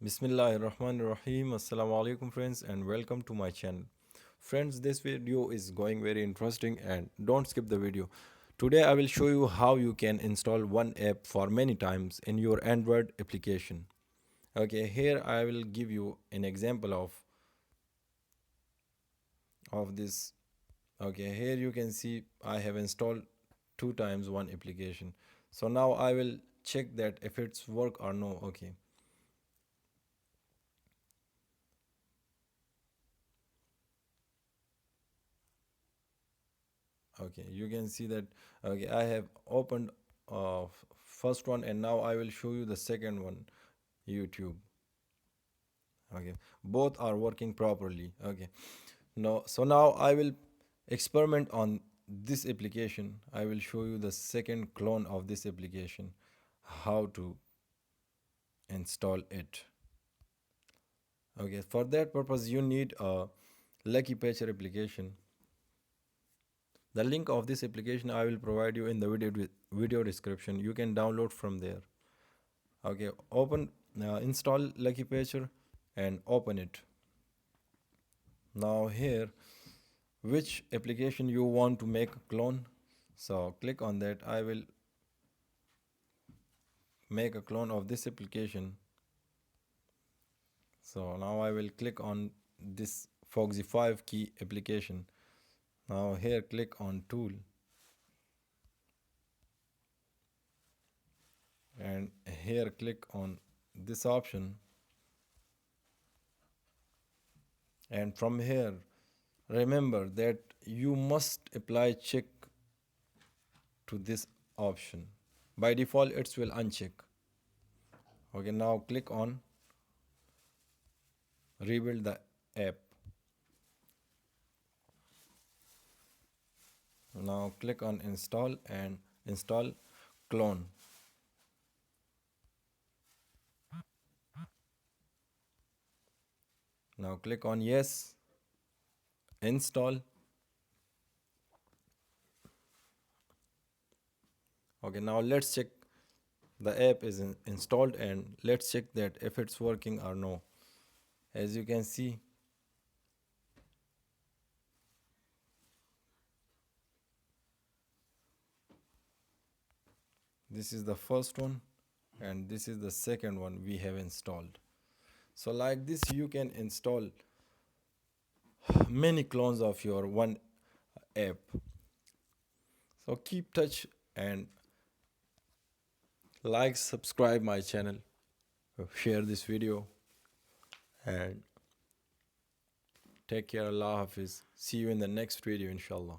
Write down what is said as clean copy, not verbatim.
Bismillahirrahmanirrahim. Assalamu alaikum friends and welcome to my channel. Friends, this video is going very interesting and don't skip the video. Today I will show you how you can install one app for many times in your Android application. Okay, here I will give you an example of this. Okay, here you can see I have installed two times one application. So now I will check that if it's work or no. Okay, you can see that. Okay, I have opened first one and now I will show you the second one, YouTube. Okay, both are working properly. Okay, now I will experiment on this application. I will show you the second clone of this application, how to install it. Okay, for that purpose you need a Lucky Patcher application. The link of this application I will provide you in the video description. You can download from there. Okay, install Lucky Patcher and open it. Now here, which application you want to make a clone? So click on that. I will make a clone of this application. So now I will click on this Foxy 5 key application. Now here click on tool and here click on this option, and from here remember that you must apply check to this option. By default it will uncheck. Okay, now click on rebuild the app. Now click on install and install clone. Now click on yes, install. Okay, now let's check the app is installed and let's check that if it's working or no. As you can see, this is the first one and this is the second one we have installed. So like this you can install many clones of your one app. So keep touch and like, subscribe my channel, share this video, and take care. Allah Hafiz. See you in the next video, inshallah.